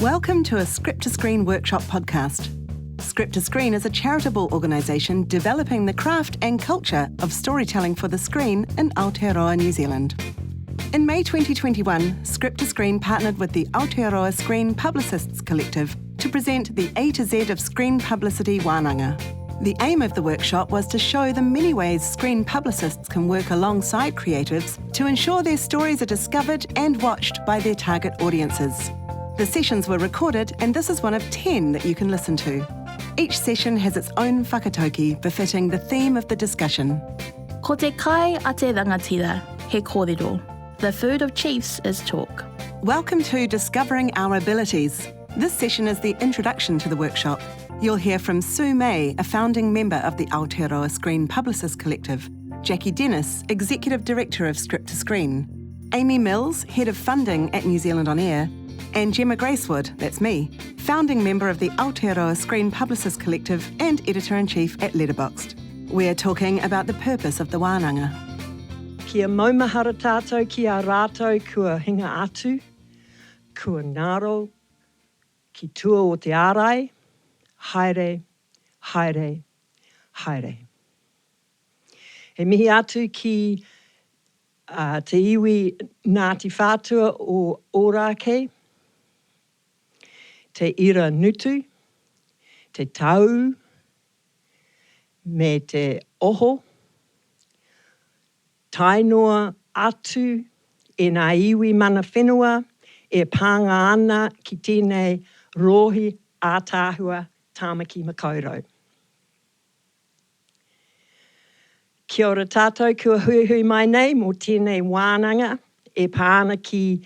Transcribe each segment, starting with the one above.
Welcome to a Script to Screen workshop podcast. Script to Screen is a charitable organisation developing the craft and culture of storytelling for the screen in Aotearoa, New Zealand. In May 2021, Script to Screen partnered with the Aotearoa Screen Publicists Collective to present the A to Z of screen publicity wānanga. The aim of the workshop was to show the many ways screen publicists can work alongside creatives to ensure their stories are discovered and watched by their target audiences. The sessions were recorded, and this is one of 10 that you can listen to. Each session has its own whakatauki befitting the theme of the discussion. Ko te kai a te rangatira, he kōrero. The food of chiefs is talk. Welcome to Discovering Our Abilities. This session is the introduction to the workshop. You'll hear from Sue May, a founding member of the Aotearoa Screen Publicists Collective, Jackie Dennis, Executive Director of Script to Screen, Amie Mills, Head of Funding at New Zealand On Air, and Gemma Gracewood, that's me, founding member of the Aotearoa Screen Publicists Collective and Editor-in-Chief at Letterboxd. We're talking about the purpose of the wānanga. Kia maumahara tātou ki a rātou kua hinga atu, kua ngaro, ki tua o te ārai, haere, haere, haere. He mihi atu ki te iwi Ngāti Whātua o Ōrākei, te ira nutu, te tau, me te oho, tainoa atu e ngā iwi mana whenua e pānga ana ki tēnei rohi ātāhua tāmaki makaurau. Kia ora tātou, kua hui mai nei mō tēnei wānanga e pāna ki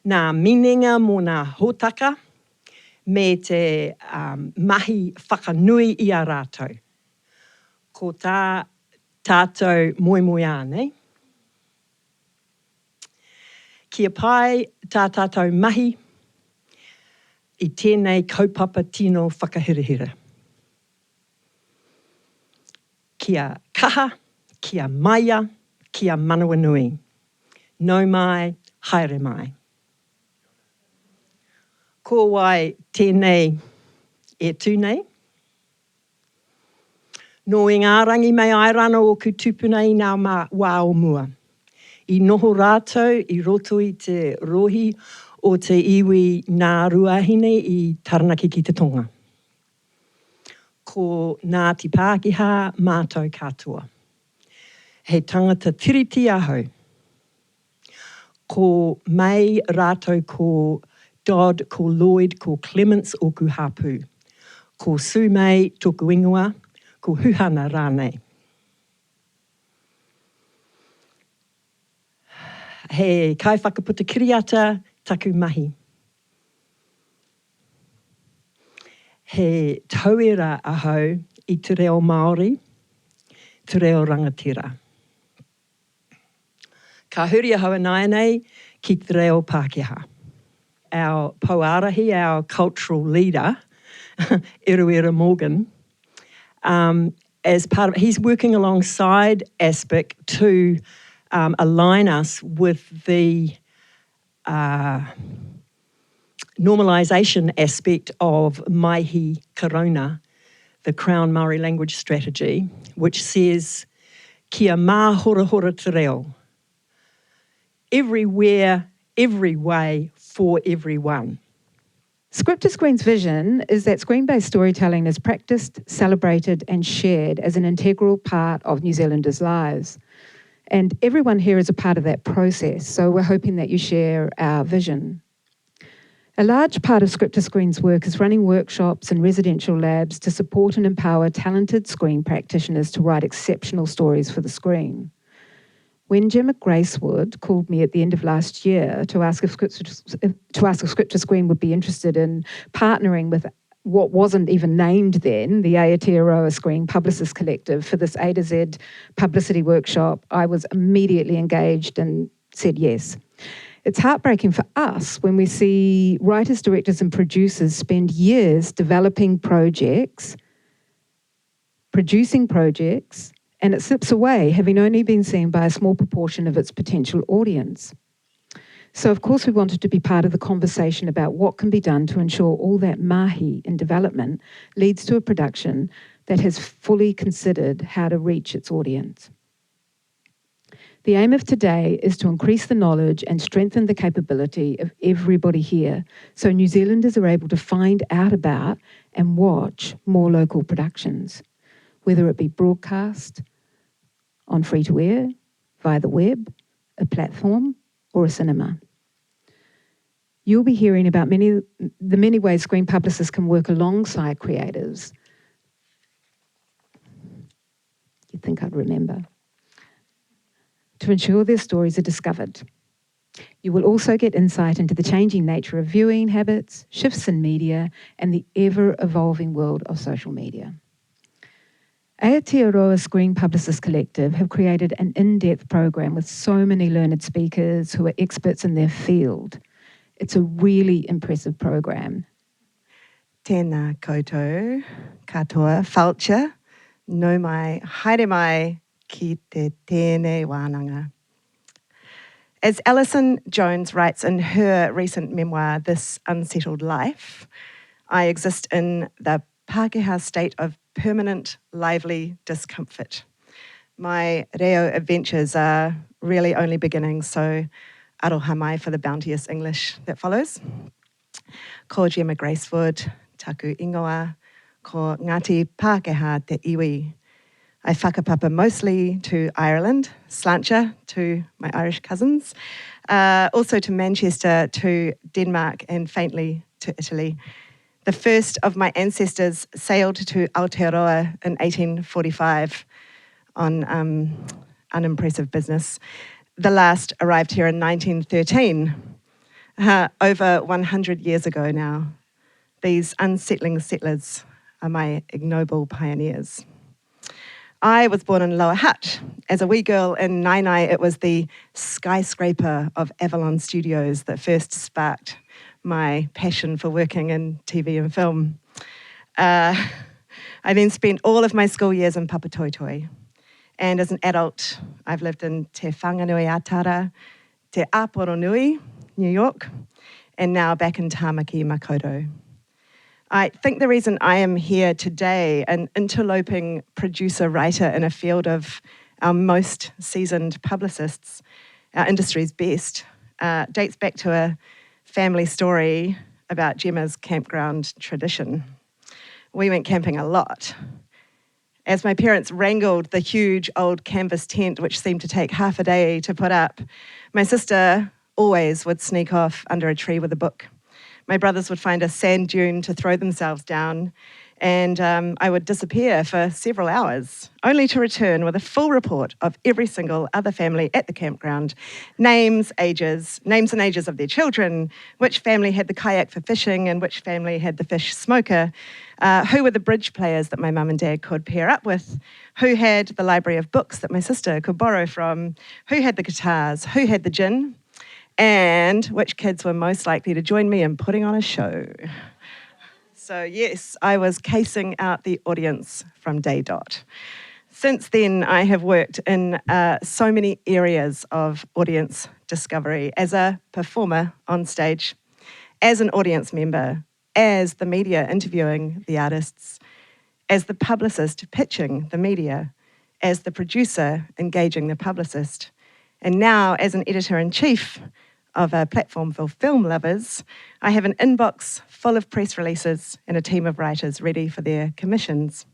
ngā minenga mō ngā hōtaka me te mahi whakanui i a rātou. Ko tā tātou moe anei. Kia pai tā tātou mahi i tēnei kaupapa tino whakahirahira. Kia kaha, kia maia, kia manawa nui. Nau mai, haere mai. Ko wai tēnei e tūnei. Nō i ngā rangi mei airana o ku tupuna i ngā wā o mua. I noho rātou i roto i te rohi o te iwi ngā ruahine i Taranaki ki te tonga. Ko Ngāti Pākehā mātou katoa. He tangata tiriti ahau. Ko May rātou ko Dodd, ko Lloyd, ko Clements o ku hāpū. Ko Sue May tōku ingoa, ko Huhana rānei. He kai whakaputa kiriata taku mahi. He tauira ahau i te reo Māori, te reo rangatira. Ka huri ahau nei ki te reo Pākehā. Our Pouarahi, our cultural leader, Eruera Morgan, as part of, he's working alongside ASPIC to align us with the normalisation aspect of Maihi Karona, the Crown Māori language strategy, which says, kia mā hora hora te reo. Everywhere, every way, for everyone. Script to Screen's vision is that screen-based storytelling is practiced, celebrated and shared as an integral part of New Zealanders' lives. And everyone here is a part of that process, so we're hoping that you share our vision. A large part of Script to Screen's work is running workshops and residential labs to support and empower talented screen practitioners to write exceptional stories for the screen. When Gemma Gracewood called me at the end of last year to ask if Script to Screen would be interested in partnering with what wasn't even named then, the Aotearoa Screen Publicists Collective, for this A to Z publicity workshop, I was immediately engaged and said yes. It's heartbreaking for us when we see writers, directors and producers spend years developing projects, producing projects, and it slips away, having only been seen by a small proportion of its potential audience. So, of course, we wanted to be part of the conversation about what can be done to ensure all that mahi in development leads to a production that has fully considered how to reach its audience. The aim of today is to increase the knowledge and strengthen the capability of everybody here so New Zealanders are able to find out about and watch more local productions, whether it be broadcast, on free-to-air, via the web, a platform, or a cinema. You'll be hearing about the many ways screen publicists can work alongside creators. You'd think I'd remember. To ensure their stories are discovered. You will also get insight into the changing nature of viewing habits, shifts in media, and the ever-evolving world of social media. Aotearoa Screen Publicists Collective have created an in-depth program with so many learned speakers who are experts in their field. It's a really impressive program. Tēnā koutou, katoa, whautja, no mai, haere mai, ki te tēnei wānanga. As Alison Jones writes in her recent memoir, This Unsettled Life, I exist in the Pākehā state of permanent, lively discomfort. My reo adventures are really only beginning, so aroha mai for the bounteous English that follows. Ko Gemma Gracewood, taku ingoa, ko Ngāti Pākehā te iwi. I whakapapa mostly to Ireland, slancha to my Irish cousins, also to Manchester, to Denmark, and faintly to Italy. The first of my ancestors sailed to Aotearoa in 1845 on unimpressive business. The last arrived here in 1913, over 100 years ago now. These unsettling settlers are my ignoble pioneers. I was born in Lower Hutt. As a wee girl in Nainai, it was the skyscraper of Avalon Studios that first sparked my passion for working in TV and film. I then spent all of my school years in Papatoetoe. And as an adult, I've lived in Te Whanganui Atara, Te Aporonui, New York, and now back in Tāmaki, Makaurau. I think the reason I am here today, an interloping producer-writer in a field of our most seasoned publicists, our industry's best, dates back to a family story about Gemma's campground tradition. We went camping a lot. As my parents wrangled the huge old canvas tent, which seemed to take half a day to put up, my sister always would sneak off under a tree with a book. My brothers would find a sand dune to throw themselves down, and I would disappear for several hours, only to return with a full report of every single other family at the campground. Names and ages of their children, which family had the kayak for fishing and which family had the fish smoker, who were the bridge players that my mum and dad could pair up with, who had the library of books that my sister could borrow from, who had the guitars, who had the gin, and which kids were most likely to join me in putting on a show. So yes, I was casing out the audience from day dot. Since then, I have worked in so many areas of audience discovery, as a performer on stage, as an audience member, as the media interviewing the artists, as the publicist pitching the media, as the producer engaging the publicist, and now as an editor-in-chief of a platform for film lovers. I have an inbox full of press releases and a team of writers ready for their commissions.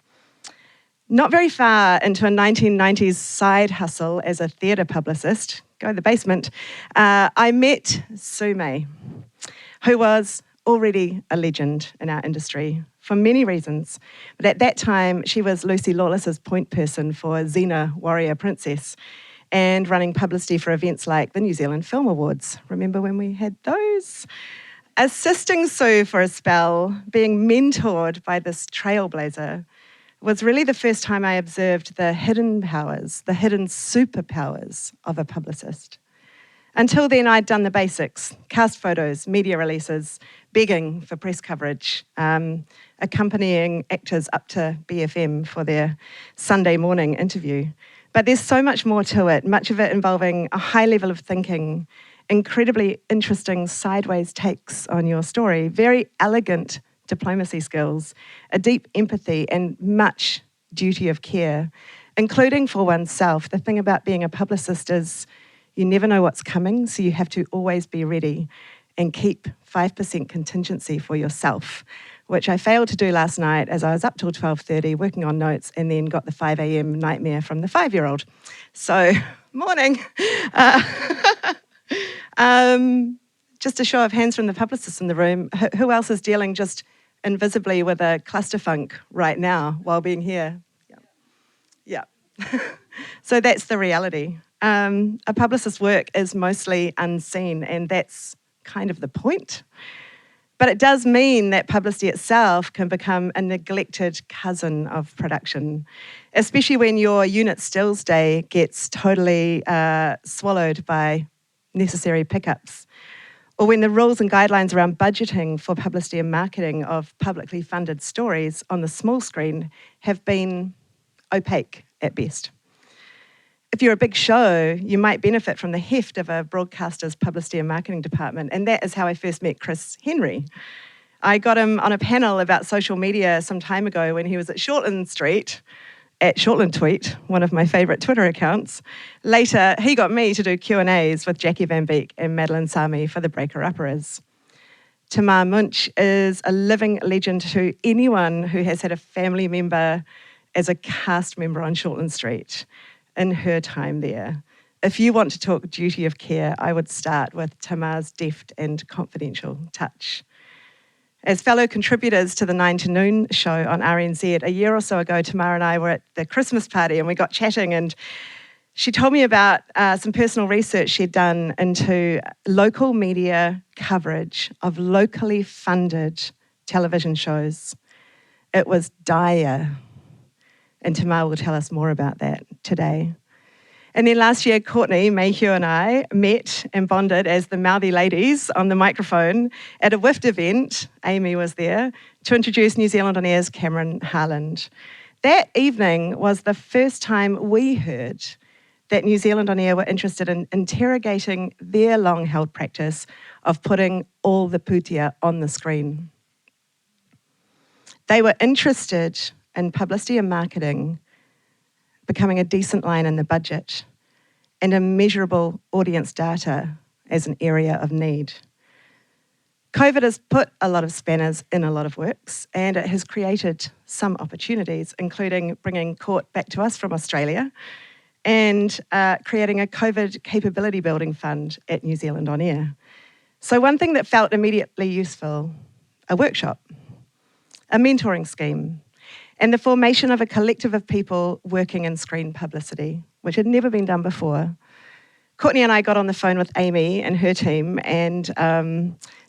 Not very far into a 1990s side hustle as a theatre publicist, go to the basement, I met Sume, who was already a legend in our industry for many reasons. But at that time, she was Lucy Lawless's point person for Xena Warrior Princess, and running publicity for events like the New Zealand Film Awards. Remember when we had those? Assisting Sue for a spell, being mentored by this trailblazer, was really the first time I observed the hidden powers, the hidden superpowers of a publicist. Until then, I'd done the basics: cast photos, media releases, begging for press coverage, accompanying actors up to BFM for their Sunday morning interview. But there's so much more to it, much of it involving a high level of thinking incredibly interesting sideways takes on your story, very elegant diplomacy skills, a deep empathy, and much duty of care, including for oneself. The thing about being a publicist is you never know what's coming, so you have to always be ready and keep 5% contingency for yourself, which I failed to do last night as I was up till 12:30 working on notes and then got the 5 a.m. nightmare from the 5-year-old. So, morning. Just a show of hands from the publicists in the room. Who else is dealing just invisibly with a clusterfunk right now while being here? Yeah. So that's the reality. A publicist's work is mostly unseen, and that's kind of the point. But it does mean that publicity itself can become a neglected cousin of production, especially when your unit stills day gets totally swallowed by necessary pickups, or when the rules and guidelines around budgeting for publicity and marketing of publicly funded stories on the small screen have been opaque at best. If you're a big show, you might benefit from the heft of a broadcaster's publicity and marketing department, and that is how I first met Chris Henry. I got him on a panel about social media some time ago when he was at Shortland Street, at Shortland Tweet, one of my favourite Twitter accounts. Later, he got me to do Q&As with Jackie Van Beek and Madeline Sami for the Breaker Upperers. Tamar Munch is a living legend to anyone who has had a family member as a cast member on Shortland Street in her time there. If you want to talk duty of care, I would start with Tamar's deft and confidential touch. As fellow contributors to the 9 to Noon show on RNZ, a year or so ago, Tamar and I were at the Christmas party and we got chatting, and she told me about some personal research she'd done into local media coverage of locally funded television shows. It was dire, and Tamar will tell us more about that today. And then last year, Courtney Mayhew and I met and bonded as the mouthy ladies on the microphone at a WIFT event, Amie was there, to introduce New Zealand On Air's Cameron Harland. That evening was the first time we heard that New Zealand On Air were interested in interrogating their long-held practice of putting all the putia on the screen. They were interested in publicity and marketing becoming a decent line in the budget, and a measurable audience data as an area of need. COVID has put a lot of spanners in a lot of works, and it has created some opportunities, including bringing Court back to us from Australia and creating a COVID capability building fund at New Zealand On Air. So one thing that felt immediately useful, a workshop, a mentoring scheme, and the formation of a collective of people working in screen publicity, which had never been done before. Courtney and I got on the phone with Amie and her team, and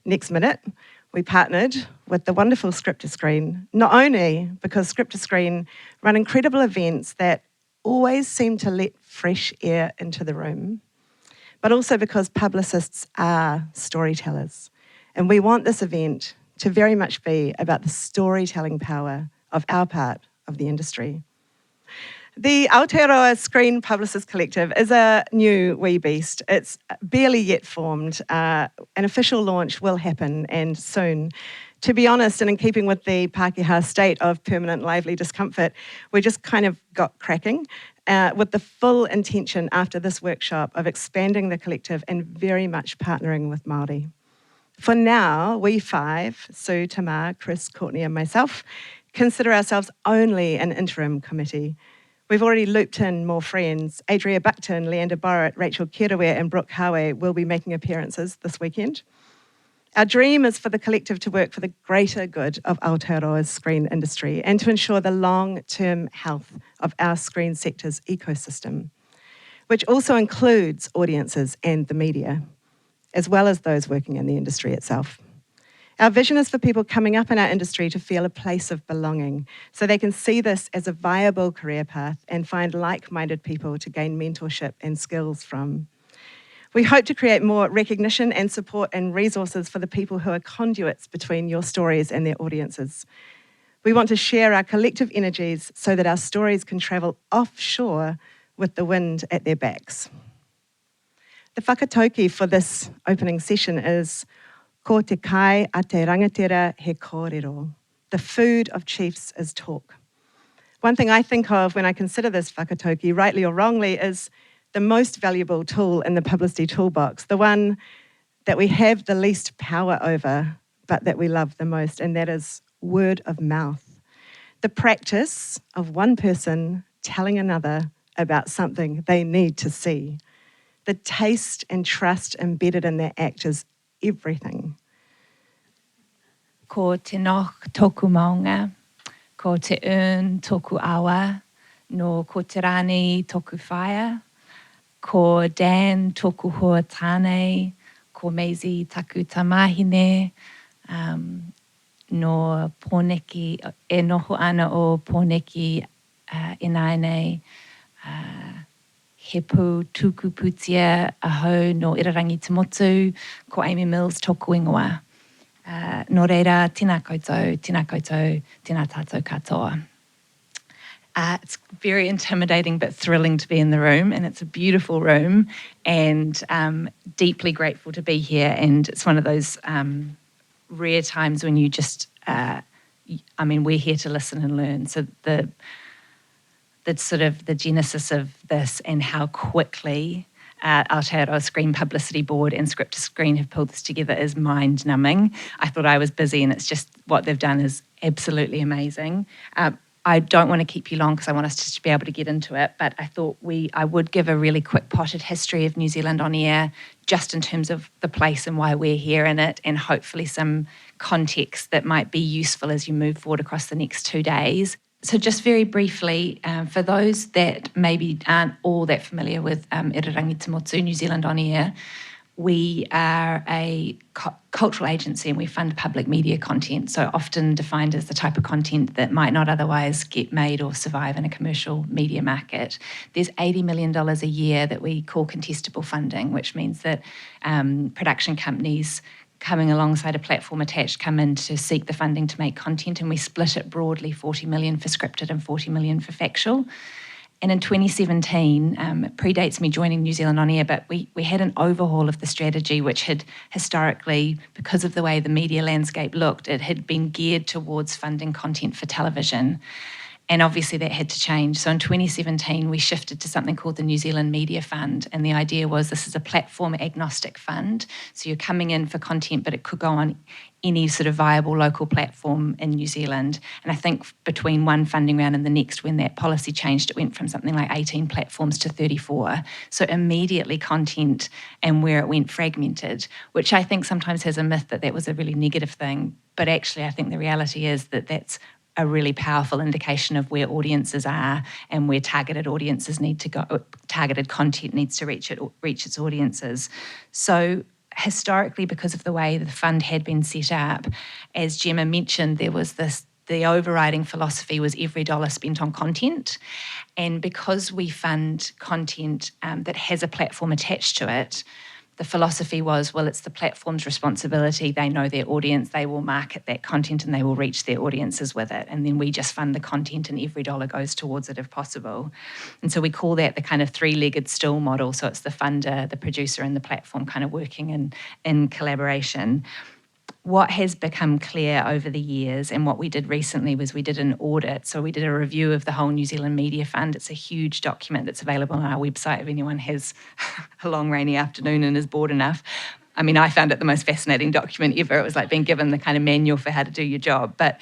next minute, we partnered with the wonderful Script to Screen, not only because Script to Screen run incredible events that always seem to let fresh air into the room, but also because publicists are storytellers. And we want this event to very much be about the storytelling power of our part of the industry. The Aotearoa Screen Publicists Collective is a new wee beast. It's barely yet formed. An official launch will happen, and soon. To be honest, and in keeping with the Pākehā state of permanent lively discomfort, we just kind of got cracking with the full intention after this workshop of expanding the collective and very much partnering with Māori. For now, we five, Sue, Tamar, Chris, Courtney and myself, consider ourselves only an interim committee. We've already looped in more friends. Adria Buckton, Leander Borrett, Rachel Keraware and Brooke Hawe will be making appearances this weekend. Our dream is for the collective to work for the greater good of Aotearoa's screen industry and to ensure the long-term health of our screen sector's ecosystem, which also includes audiences and the media, as well as those working in the industry itself. Our vision is for people coming up in our industry to feel a place of belonging, so they can see this as a viable career path and find like-minded people to gain mentorship and skills from. We hope to create more recognition and support and resources for the people who are conduits between your stories and their audiences. We want to share our collective energies so that our stories can travel offshore with the wind at their backs. The whakatauki for this opening session is ko te kai a te rangatira he kōrero. The food of chiefs is talk. One thing I think of when I consider this whakatauki, rightly or wrongly, is the most valuable tool in the publicity toolbox, the one that we have the least power over, but that we love the most, and that is word of mouth. The practice of one person telling another about something they need to see. The taste and trust embedded in that act is everything. Ko te noch tōku maunga, ko te urn tōku awa, no ko te rani tōku whaia, ko Dan tōku hoa tānei, ko Maisie taku tamahine, no pōneki, e noho ana o pōneki inainei, he pū tūku putia ahau no Irarangi Te Motu, ko Amie Mills tōku ingoa. Nō reira, tēnā koutou, tēnā tātou katoa. It's very intimidating but thrilling to be in the room, and it's a beautiful room, and deeply grateful to be here. And it's one of those rare times when you just, we're here to listen and learn. So the sort of the genesis of this and how quickly Aotearoa Screen Publicity Board and Script to Screen have pulled this together is mind-numbing. I thought I was busy, and it's just what they've done is absolutely amazing. I don't want to keep you long because I want us just to be able to get into it, but I thought I would give a really quick potted history of New Zealand on air, just in terms of the place and why we're here in it, and hopefully some context that might be useful as you move forward across the next 2 days. So just very briefly, for those that maybe aren't all that familiar with Irarangi Te Motu, New Zealand on Air, we are a cultural agency and we fund public media content, so often defined as the type of content that might not otherwise get made or survive in a commercial media market. There's $80 million a year that we call contestable funding, which means that production companies coming alongside a platform attached come in to seek the funding to make content, and we split it broadly, 40 million for scripted and 40 million for factual. And in 2017, it predates me joining New Zealand On Air, but we had an overhaul of the strategy, which had historically, because of the way the media landscape looked, it had been geared towards funding content for television. And obviously that had to change. So in 2017, we shifted to something called the New Zealand Media Fund. And the idea was this is a platform agnostic fund. So you're coming in for content, but it could go on any sort of viable local platform in New Zealand. And I think between one funding round and the next, when that policy changed, it went from something like 18 platforms to 34. So immediately content and where it went fragmented, which I think sometimes has a myth that that was a really negative thing. But actually, I think the reality is that that's a really powerful indication of where audiences are and where targeted audiences need to go, targeted content needs to reach its audiences. So historically, because of the way the fund had been set up, as Gemma mentioned, there was the overriding philosophy was every dollar spent on content. And because we fund content that has a platform attached to it, the philosophy was, well, it's the platform's responsibility. They know their audience, they will market that content and they will reach their audiences with it. And then we just fund the content and every dollar goes towards it if possible. And so we call that the kind of three-legged stool model. So it's the funder, the producer and the platform kind of working in collaboration. What has become clear over the years, and what we did recently was we did an audit. So we did a review of the whole New Zealand Media Fund. It's a huge document that's available on our website if anyone has a long rainy afternoon and is bored enough. I mean, I found it the most fascinating document ever. It was like being given the kind of manual for how to do your job. But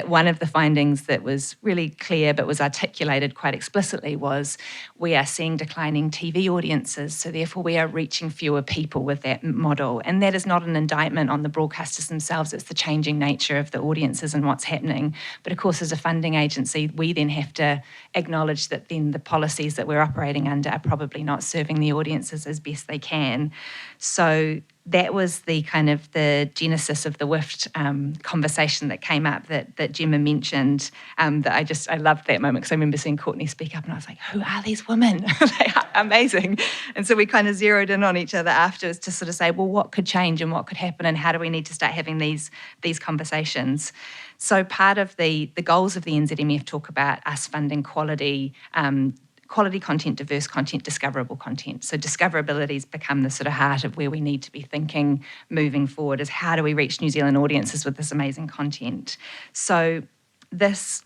one of the findings that was really clear but was articulated quite explicitly was we are seeing declining TV audiences, so therefore we are reaching fewer people with that model. And that is not an indictment on the broadcasters themselves, it's the changing nature of the audiences and what's happening. But of course, as a funding agency, we then have to acknowledge that then the policies that we're operating under are probably not serving the audiences as best they can. So that was the kind of the genesis of the WIFT conversation that came up that Gemma mentioned. That I loved that moment because I remember seeing Courtney speak up and I was like, who are these women? They are amazing. And so we kind of zeroed in on each other afterwards to sort of say, well, what could change and what could happen and how do we need to start having these conversations? So part of the goals of the NZMF talk about us funding quality quality content, diverse content, discoverable content. So discoverability has become the sort of heart of where we need to be thinking moving forward, is how do we reach New Zealand audiences with this amazing content? So this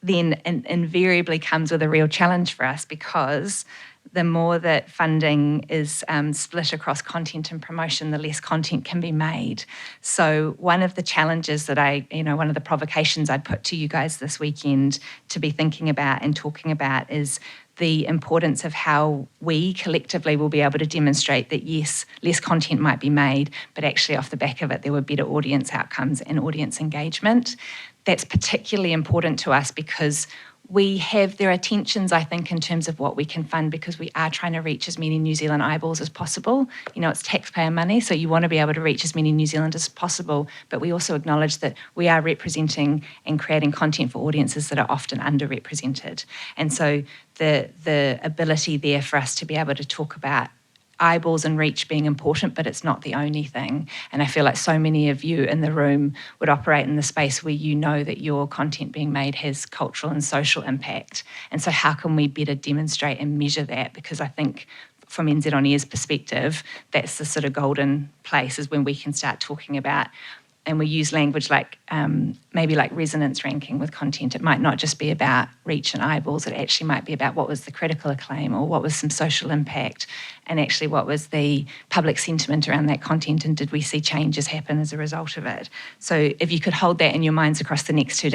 then invariably comes with a real challenge for us, because the more that funding is split across content and promotion, the less content can be made. So one of the challenges that one of the provocations I'd put to you guys this weekend to be thinking about and talking about is the importance of how we collectively will be able to demonstrate that, yes, less content might be made, but actually off the back of it, there were better audience outcomes and audience engagement. That's particularly important to us because there are tensions, I think, in terms of what we can fund, because we are trying to reach as many New Zealand eyeballs as possible. It's taxpayer money, so you want to be able to reach as many New Zealanders as possible, but we also acknowledge that we are representing and creating content for audiences that are often underrepresented. And so the ability there for us to be able to talk about eyeballs and reach being important, but it's not the only thing. And I feel like so many of you in the room would operate in the space where you know that your content being made has cultural and social impact. And so how can we better demonstrate and measure that? Because I think from NZ On Air's perspective, that's the sort of golden place, is when we can start talking about, and we use language like maybe like resonance ranking with content. It might not just be about reach and eyeballs, it actually might be about what was the critical acclaim, or what was some social impact, and actually what was the public sentiment around that content, and did we see changes happen as a result of it? So if you could hold that in your minds across the next 2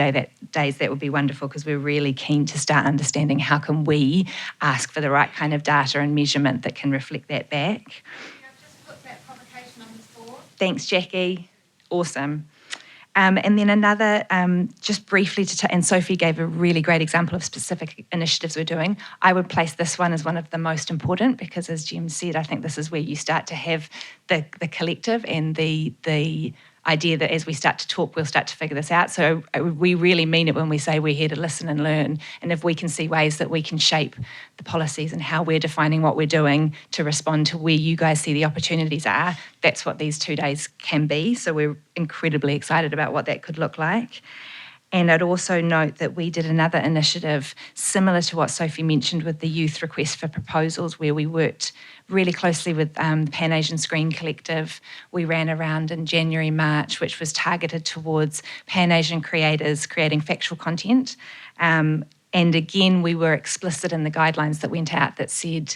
days, that would be wonderful, because we're really keen to start understanding how can we ask for the right kind of data and measurement that can reflect that back. Can I just put that provocation on the floor? Thanks, Jackie. Awesome. And then another, just briefly, and Sophie gave a really great example of specific initiatives we're doing. I would place this one as one of the most important, because as Gem said, I think this is where you start to have the collective and the idea that as we start to talk, we'll start to figure this out. So we really mean it when we say we're here to listen and learn. And if we can see ways that we can shape the policies and how we're defining what we're doing to respond to where you guys see the opportunities are, that's what these 2 days can be. So we're incredibly excited about what that could look like. And I'd also note that we did another initiative similar to what Sophie mentioned with the youth request for proposals, where we worked really closely with the Pan-Asian Screen Collective. We ran around in January, March, which was targeted towards Pan-Asian creators creating factual content. And again, we were explicit in the guidelines that went out that said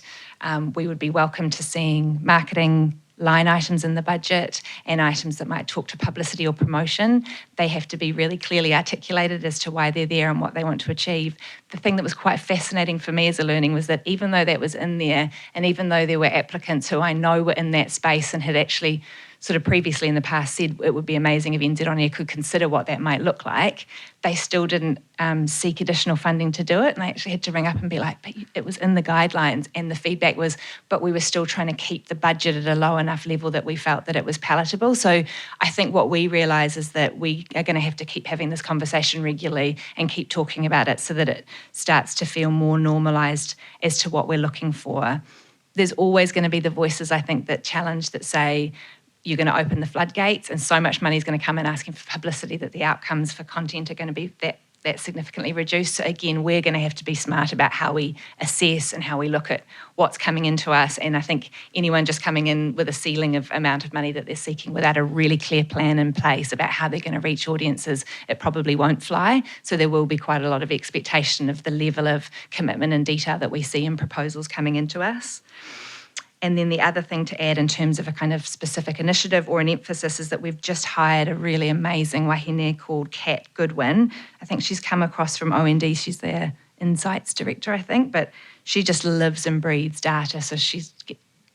we would be welcome to seeing marketing line items in the budget and items that might talk to publicity or promotion. They have to be really clearly articulated as to why they're there and what they want to achieve. The thing that was quite fascinating for me as a learning was that even though that was in there, and even though there were applicants who I know were in that space and had actually sort of previously in the past said it would be amazing if NZ On Air could consider what that might look like, they still didn't seek additional funding to do it. And I actually had to ring up and be like, but it was in the guidelines. And the feedback was, but we were still trying to keep the budget at a low enough level that we felt that it was palatable. So I think what we realise is that we are going to have to keep having this conversation regularly and keep talking about it so that it starts to feel more normalised as to what we're looking for. There's always going to be the voices, I think, that challenge, that say, you're going to open the floodgates and so much money is going to come in asking for publicity that the outcomes for content are going to be that significantly reduced. So again, we're going to have to be smart about how we assess and how we look at what's coming into us. And I think anyone just coming in with a ceiling of amount of money that they're seeking without a really clear plan in place about how they're going to reach audiences, it probably won't fly. So there will be quite a lot of expectation of the level of commitment and detail that we see in proposals coming into us. And then the other thing to add in terms of a kind of specific initiative or an emphasis is that we've just hired a really amazing wahine called Kat Goodwin. I think she's come across from OND. She's their insights director, I think, but she just lives and breathes data. So she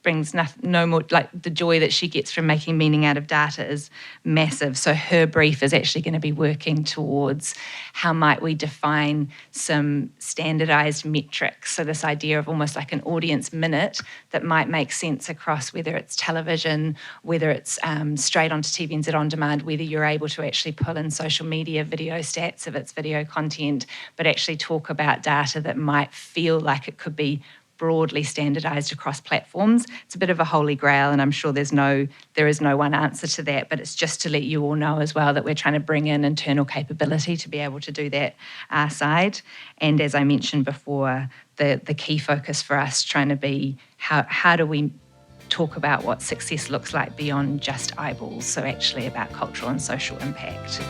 brings no more, like the joy that she gets from making meaning out of data is massive. So her brief is actually going to be working towards how might we define some standardised metrics. So this idea of almost like an audience minute that might make sense across whether it's television, whether it's straight onto TV NZ On Demand, whether you're able to actually pull in social media video stats if it's video content, but actually talk about data that might feel like it could be broadly standardised across platforms. It's a bit of a holy grail, and I'm sure there is no one answer to that, but it's just to let you all know as well that we're trying to bring in internal capability to be able to do that our side. And as I mentioned before, the key focus for us trying to be how do we talk about what success looks like beyond just eyeballs, so actually about cultural and social impact.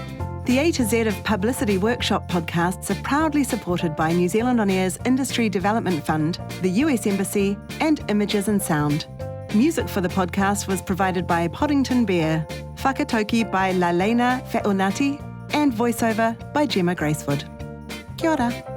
The A to Z of Publicity workshop podcasts are proudly supported by New Zealand On Air's Industry Development Fund, the US Embassy, and Images and Sound. Music for the podcast was provided by Poddington Bear, whakatoki by Lalena Fe'onati, and voiceover by Gemma Gracewood. Kia ora.